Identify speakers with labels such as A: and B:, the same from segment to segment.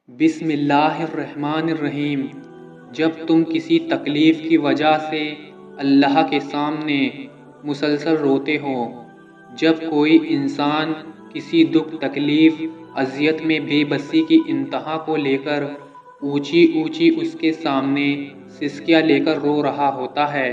A: بسم اللہ الرحمن الرحیم۔ جب تم کسی تکلیف کی وجہ سے اللہ کے سامنے مسلسل روتے ہو، جب کوئی انسان کسی دکھ، تکلیف، اذیت میں بے بسی کی انتہا کو لے کر اونچی اونچی اس کے سامنے سسکیاں لے کر رو رہا ہوتا ہے،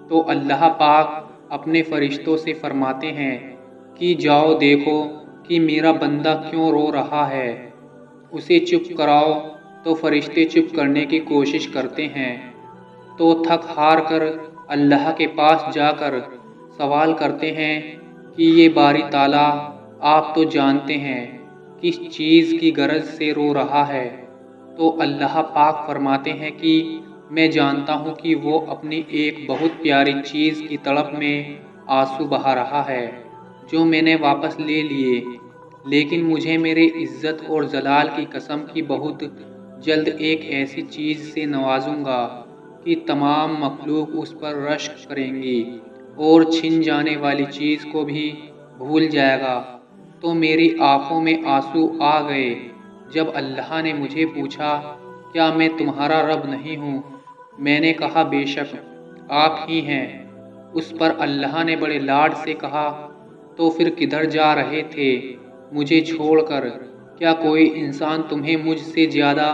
A: تو اللہ پاک اپنے فرشتوں سے فرماتے ہیں کہ جاؤ دیکھو کہ میرا بندہ کیوں رو رہا ہے، اسے چپ کراؤ۔ تو فرشتے چپ کرنے کی کوشش کرتے ہیں، تو تھک ہار کر اللہ کے پاس جا کر سوال کرتے ہیں کہ یہ باری تعالیٰ، آپ تو جانتے ہیں کس چیز کی غرض سے رو رہا ہے۔ تو اللہ پاک فرماتے ہیں کہ میں جانتا ہوں کہ وہ اپنی ایک بہت پیاری چیز کی طلب میں آنسو بہا رہا ہے جو میں نے واپس لے لیے، لیکن مجھے میرے عزت اور جلال کی قسم کہ بہت جلد ایک ایسی چیز سے نوازوں گا کہ تمام مخلوق اس پر رشک کریں گی اور چھن جانے والی چیز کو بھی بھول جائے گا۔ تو میری آنکھوں میں آنسو آ گئے جب اللہ نے مجھے پوچھا، کیا میں تمہارا رب نہیں ہوں؟ میں نے کہا، بے شک آپ ہی ہیں۔ اس پر اللہ نے بڑے لاڈ سے کہا، تو پھر کدھر جا رہے تھے مجھے چھوڑ کر؟ کیا کوئی انسان تمہیں مجھ سے زیادہ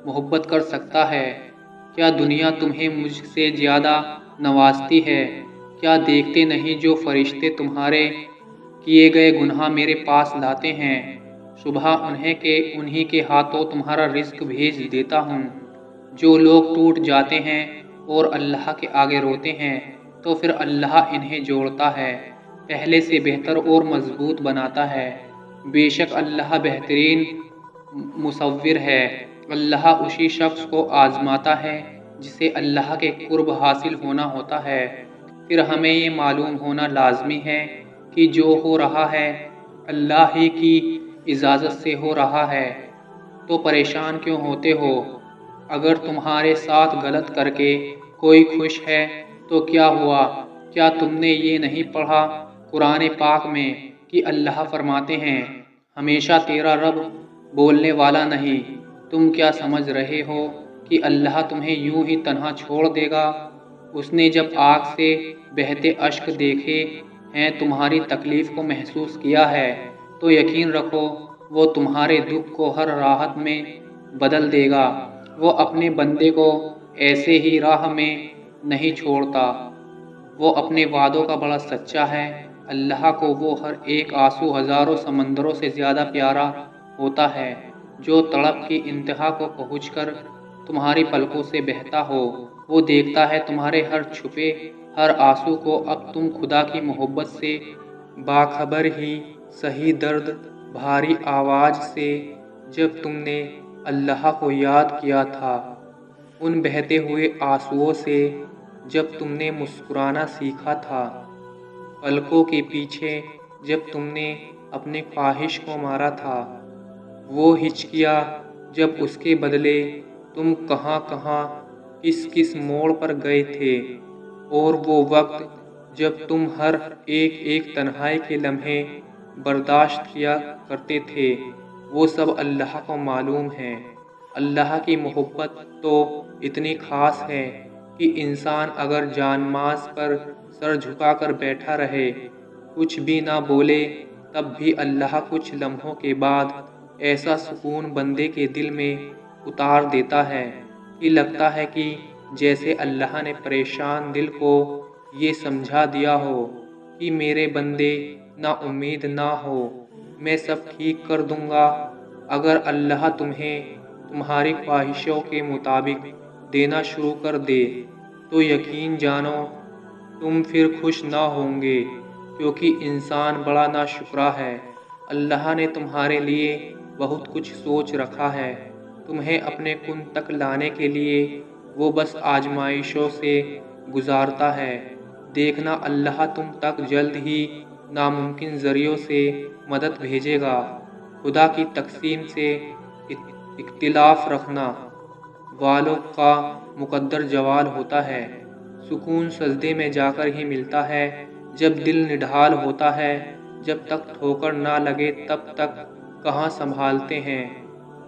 A: محبت کر سکتا ہے؟ کیا دنیا تمہیں مجھ سے زیادہ نوازتی ہے؟ کیا دیکھتے نہیں جو فرشتے تمہارے کیے گئے گناہ میرے پاس لاتے ہیں؟ صبح انہی کے ہاتھوں تمہارا رزق بھیج دیتا ہوں۔ جو لوگ ٹوٹ جاتے ہیں اور اللہ کے آگے روتے ہیں تو پھر اللہ انہیں جوڑتا ہے، پہلے سے بہتر اور مضبوط بناتا ہے۔ بے شک اللہ بہترین مصور ہے۔ اللہ اسی شخص کو آزماتا ہے جسے اللہ کے قرب حاصل ہونا ہوتا ہے۔ پھر ہمیں یہ معلوم ہونا لازمی ہے کہ جو ہو رہا ہے اللہ ہی کی اجازت سے ہو رہا ہے، تو پریشان کیوں ہوتے ہو؟ اگر تمہارے ساتھ غلط کر کے کوئی خوش ہے تو کیا ہوا؟ کیا تم نے یہ نہیں پڑھا قرآن پاک میں کہ اللہ فرماتے ہیں، ہمیشہ تیرا رب بولنے والا نہیں؟ تم کیا سمجھ رہے ہو کہ اللہ تمہیں یوں ہی تنہا چھوڑ دے گا؟ اس نے جب آگ سے بہتے اشک دیکھے ہیں، تمہاری تکلیف کو محسوس کیا ہے، تو یقین رکھو وہ تمہارے دکھ کو ہر راحت میں بدل دے گا۔ وہ اپنے بندے کو ایسے ہی راہ میں نہیں چھوڑتا، وہ اپنے وعدوں کا بڑا سچا ہے۔ اللہ کو وہ ہر ایک آنسو ہزاروں سمندروں سے زیادہ پیارا ہوتا ہے جو تڑپ کی انتہا کو پہنچ کر تمہاری پلکوں سے بہتا ہو۔ وہ دیکھتا ہے تمہارے ہر چھپے ہر آنسو کو۔ اب تم خدا کی محبت سے باخبر ہی سہی درد بھاری آواز سے جب تم نے اللہ کو یاد کیا تھا، ان بہتے ہوئے آنسوؤں سے جب تم نے مسکرانا سیکھا تھا، پلکوں کے پیچھے جب تم نے اپنے خواہش کو مارا تھا، وہ ہچکیاں جب اس کے بدلے تم کہاں کہاں کس کس موڑ پر گئے تھے، اور وہ وقت جب تم ہر ایک تنہائی کے لمحے برداشت کیا کرتے تھے، وہ سب اللہ کو معلوم ہے۔ اللہ کی محبت تو اتنی خاص ہے کہ انسان اگر جان ماز پر سر جھکا کر بیٹھا رہے، کچھ بھی نہ بولے، تب بھی اللہ کچھ لمحوں کے بعد ایسا سکون بندے کے دل میں اتار دیتا ہے کہ لگتا ہے کہ جیسے اللہ نے پریشان دل کو یہ سمجھا دیا ہو کہ میرے بندے نا امید نہ ہو، میں سب ٹھیک کر دوں گا۔ اگر اللہ تمہیں تمہاری خواہشوں کے مطابق دینا شروع کر دے تو یقین جانو تم پھر خوش نہ ہوں گے، کیونکہ انسان بڑا ناشکرا ہے۔ اللہ نے تمہارے لیے بہت کچھ سوچ رکھا ہے، تمہیں اپنے کن تک لانے کے لیے وہ بس آزمائشوں سے گزارتا ہے۔ دیکھنا اللہ تم تک جلد ہی ناممکن ذریعوں سے مدد بھیجے گا۔ خدا کی تقسیم سے اختلاف رکھنا والوں کا مقدر زوال ہوتا ہے۔ سکون سجدے میں جا کر ہی ملتا ہے، جب دل نڈھال ہوتا ہے۔ جب تک ٹھوکر نہ لگے تب تک کہاں سنبھالتے ہیں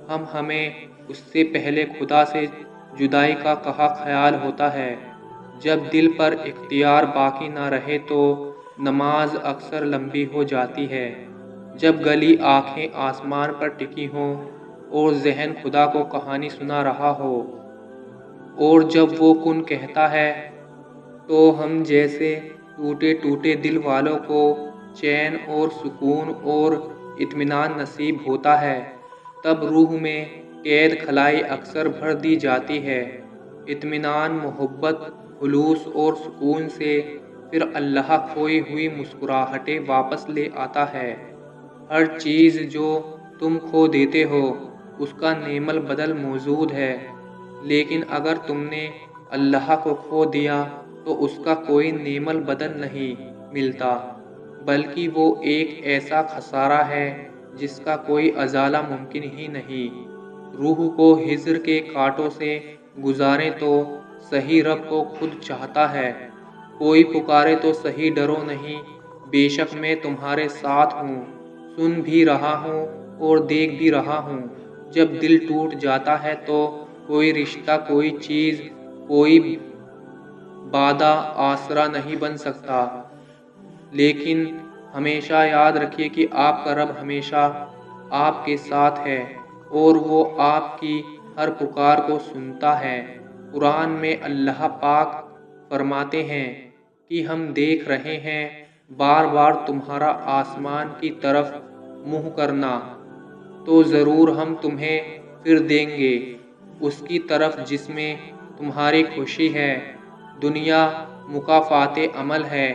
A: ہمیں اس سے پہلے خدا سے جدائی کا کہا خیال ہوتا ہے۔ جب دل پر اختیار باقی نہ رہے تو نماز اکثر لمبی ہو جاتی ہے۔ جب گلی آنکھیں آسمان پر ٹکی ہوں اور ذہن خدا کو کہانی سنا رہا ہو، اور جب وہ کن کہتا ہے تو ہم جیسے ٹوٹے ٹوٹے دل والوں کو چین اور سکون اور اطمینان نصیب ہوتا ہے، تب روح میں قید خلائی اکثر بھر دی جاتی ہے۔ اطمینان، محبت، خلوص اور سکون سے پھر اللہ کھوئی ہوئی مسکراہٹیں واپس لے آتا ہے۔ ہر چیز جو تم کھو دیتے ہو اس کا نعم البدل موجود ہے، لیکن اگر تم نے اللہ کو کھو دیا تو اس کا کوئی نعم البدل نہیں ملتا، بلکہ وہ ایک ایسا خسارہ ہے جس کا کوئی ازالہ ممکن ہی نہیں۔ روح کو ہجر کے کانٹوں سے گزاریں تو صحیح رب کو خود چاہتا ہے۔ کوئی پکارے تو صحیح ڈرو نہیں، بے شک میں تمہارے ساتھ ہوں، سن بھی رہا ہوں اور دیکھ بھی رہا ہوں۔ جب دل ٹوٹ جاتا ہے تو کوئی رشتہ، کوئی چیز، کوئی بادہ آسرا نہیں بن سکتا، لیکن ہمیشہ یاد رکھیے کہ آپ کا رب ہمیشہ آپ کے ساتھ ہے اور وہ آپ کی ہر پکار کو سنتا ہے۔ قرآن میں اللہ پاک فرماتے ہیں کہ ہم دیکھ رہے ہیں بار بار تمہارا آسمان کی طرف منہ کرنا، تو ضرور ہم تمہیں پھر دیں گے اس کی طرف جس میں تمہاری خوشی ہے۔ دنیا مکافات عمل ہے،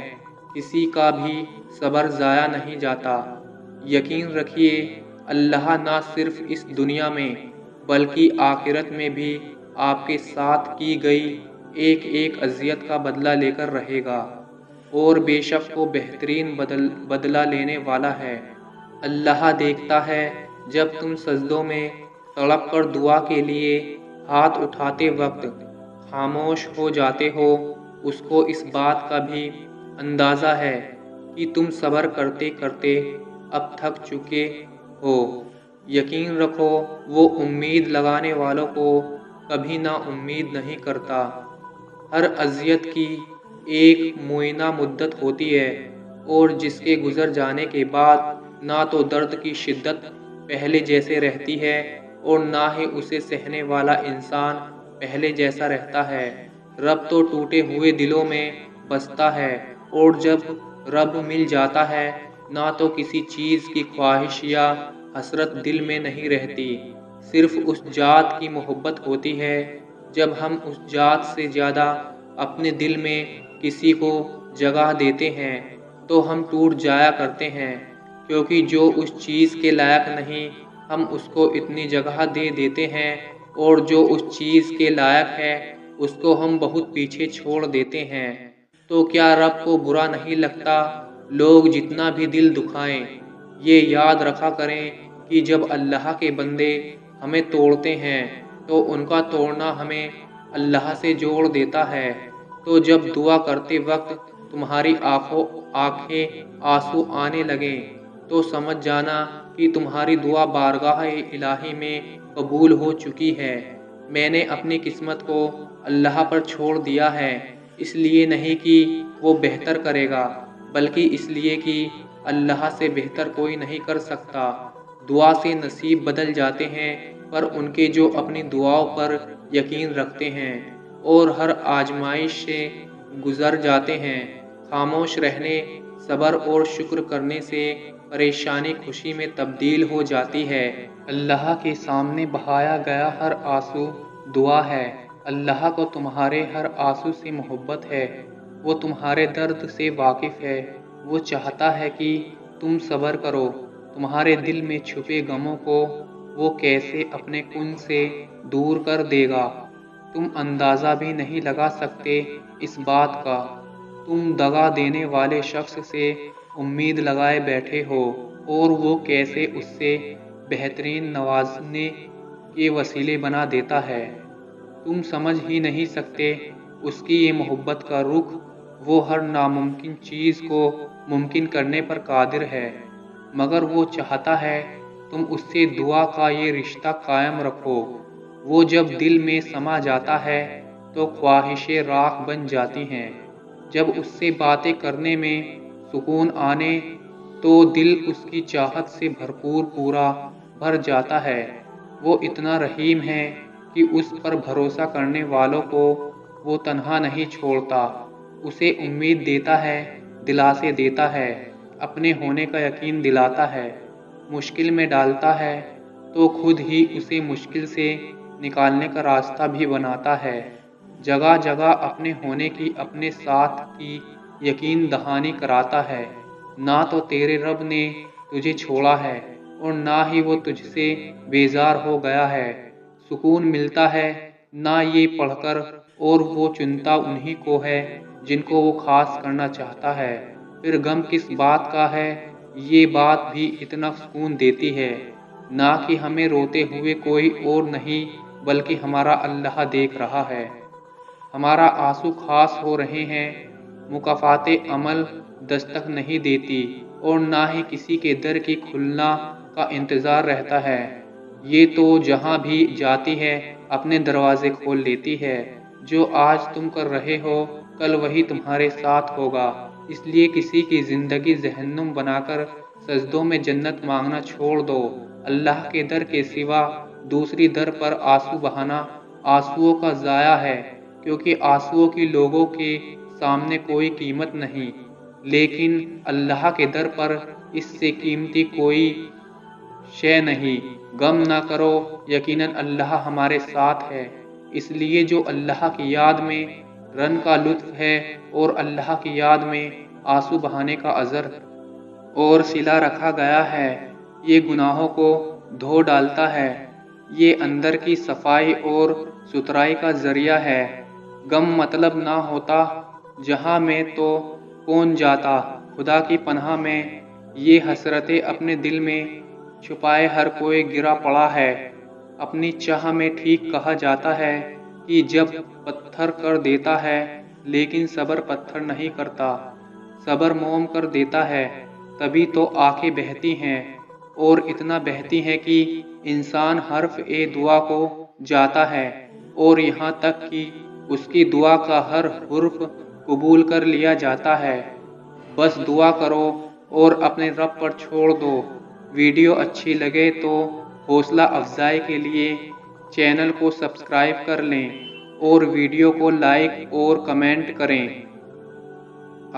A: کسی کا بھی صبر ضائع نہیں جاتا۔ یقین رکھیے اللہ نہ صرف اس دنیا میں بلکہ آخرت میں بھی آپ کے ساتھ کی گئی ایک ایک اذیت کا بدلہ لے کر رہے گا، اور بے شک وہ بہترین بدلہ لینے والا ہے۔ اللہ دیکھتا ہے جب تم سجدوں میں تڑپ کر دعا کے لیے ہاتھ اٹھاتے وقت خاموش ہو جاتے ہو، اس کو اس بات کا بھی اندازہ ہے کہ تم صبر کرتے کرتے اب تھک چکے ہو۔ یقین رکھو وہ امید لگانے والوں کو کبھی نا امید نہیں کرتا۔ ہر اذیت کی ایک معینہ مدت ہوتی ہے، اور جس کے گزر جانے کے بعد نہ تو درد کی شدت پہلے جیسے رہتی ہے اور نہ ہی اسے سہنے والا انسان پہلے جیسا رہتا ہے۔ رب تو ٹوٹے ہوئے دلوں میں بستا ہے، اور جب رب مل جاتا ہے نہ تو کسی چیز کی خواہش یا حسرت دل میں نہیں رہتی، صرف اس ذات کی محبت ہوتی ہے۔ جب ہم اس ذات سے زیادہ اپنے دل میں کسی کو جگہ دیتے ہیں تو ہم ٹوٹ جایا کرتے ہیں، کیونکہ جو اس چیز کے لائق نہیں ہم اس کو اتنی جگہ دے دیتے ہیں، اور جو اس چیز کے لائق ہے اس کو ہم بہت پیچھے چھوڑ دیتے ہیں۔ تو کیا رب کو برا نہیں لگتا لوگ جتنا بھی دل دکھائیں؟ یہ یاد رکھا کریں کہ جب اللہ کے بندے ہمیں توڑتے ہیں تو ان کا توڑنا ہمیں اللہ سے جوڑ دیتا ہے۔ تو جب دعا کرتے وقت تمہاری آنکھیں آنسو آنے لگیں تو سمجھ جانا کہ تمہاری دعا بارگاہ الہی میں قبول ہو چکی ہے۔ میں نے اپنی قسمت کو اللہ پر چھوڑ دیا ہے، اس لیے نہیں کہ وہ بہتر کرے گا، بلکہ اس لیے کہ اللہ سے بہتر کوئی نہیں کر سکتا۔ دعا سے نصیب بدل جاتے ہیں، پر ان کے جو اپنی دعاؤں پر یقین رکھتے ہیں اور ہر آزمائش سے گزر جاتے ہیں۔ خاموش رہنے، صبر اور شکر کرنے سے پریشانی خوشی میں تبدیل ہو جاتی ہے۔ اللہ کے سامنے بہایا گیا ہر آنسو دعا ہے۔ اللہ کو تمہارے ہر آنسو سے محبت ہے، وہ تمہارے درد سے واقف ہے۔ وہ چاہتا ہے کہ تم صبر کرو۔ تمہارے دل میں چھپے غموں کو وہ کیسے اپنے کن سے دور کر دے گا، تم اندازہ بھی نہیں لگا سکتے اس بات کا۔ تم دغا دینے والے شخص سے امید لگائے بیٹھے ہو، اور وہ کیسے اس سے بہترین نوازنے کے وسیلے بنا دیتا ہے۔ تم سمجھ ہی نہیں سکتے اس کی یہ محبت کا رخ۔ وہ ہر ناممکن چیز کو ممکن کرنے پر قادر ہے، مگر وہ چاہتا ہے تم اس سے دعا کا یہ رشتہ قائم رکھو۔ وہ جب دل میں سما جاتا ہے تو خواہشیں راکھ بن جاتی ہیں۔ جب اس سے باتیں کرنے میں سکون آنے تو دل اس کی چاہت سے پورا بھر جاتا ہے۔ وہ اتنا رحیم ہے کہ اس پر بھروسہ کرنے والوں کو وہ تنہا نہیں چھوڑتا، اسے امید دیتا ہے، دلاسے دیتا ہے، اپنے ہونے کا یقین دلاتا ہے، مشکل میں ڈالتا ہے تو خود ہی اسے مشکل سے نکالنے کا راستہ بھی بناتا ہے۔ جگہ جگہ اپنے ہونے کی، اپنے ساتھ کی یقین دہانی کراتا ہے۔ نہ تو تیرے رب نے تجھے چھوڑا ہے اور نہ ہی وہ تجھ سے بیزار ہو گیا ہے۔ سکون ملتا ہے نہ یہ پڑھ کر، اور وہ چنتا انہی کو ہے جن کو وہ خاص کرنا چاہتا ہے۔ پھر غم کس بات کا ہے، یہ بات بھی اتنا سکون دیتی ہے، نہ کہ ہمیں روتے ہوئے کوئی اور نہیں بلکہ ہمارا اللہ دیکھ رہا ہے۔ ہمارا آنسو خاص ہو رہے ہیں، مکافات عمل دستک نہیں دیتی اور نہ ہی کسی کے در کی کھلنا کا انتظار رہتا ہے۔ یہ تو جہاں بھی جاتی ہے اپنے دروازے کھول لیتی ہے۔ جو آج تم کر رہے ہو کل وہی تمہارے ساتھ ہوگا، اس لیے کسی کی زندگی جہنم بنا کر سجدوں میں جنت مانگنا چھوڑ دو۔ اللہ کے در کے سوا دوسری در پر آنسو بہانا آنسوؤں کا ضیاع ہے، کیونکہ آنسوؤں کی لوگوں کے سامنے کوئی قیمت نہیں، لیکن اللہ کے در پر اس سے قیمتی کوئی شے نہیں۔ غم نہ کرو، یقیناً اللہ ہمارے ساتھ ہے۔ اس لیے جو اللہ کی یاد میں رن کا لطف ہے اور اللہ کی یاد میں آنسو بہانے کا اجر اور صلہ رکھا گیا ہے، یہ گناہوں کو دھو ڈالتا ہے، یہ اندر کی صفائی اور ستھرائی کا ذریعہ ہے۔ غم مطلب نہ ہوتا جہاں میں تو کون جاتا خدا کی پناہ میں، یہ حسرتیں اپنے دل میں چھپائے ہر کوئی گرا پڑا ہے۔ اپنی چاہ میں ٹھیک کہا جاتا ہے کہ جب پتھر کر دیتا ہے لیکن صبر پتھر نہیں کرتا، صبر موم کر دیتا ہے، تبھی تو آنکھیں بہتی ہیں، اور اتنا بہتی ہیں کہ انسان حرف دعا کو جاتا ہے، اور یہاں تک کہ اس کی دعا کا ہر حرف قبول کر لیا جاتا ہے۔ بس دعا کرو اور اپنے رب پر چھوڑ دو۔ ویڈیو اچھی لگے تو حوصلہ افزائی کے لیے چینل کو سبسکرائب کر لیں اور ویڈیو کو لائک اور کمنٹ کریں۔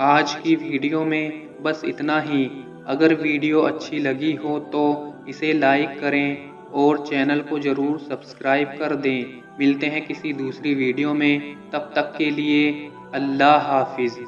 A: آج کی ویڈیو میں بس اتنا ہی۔ اگر ویڈیو اچھی لگی ہو تو اسے لائک کریں اور چینل کو ضرور سبسکرائب کر دیں۔ ملتے ہیں کسی دوسری ویڈیو میں، تب تک کے لیے اللہ حافظ۔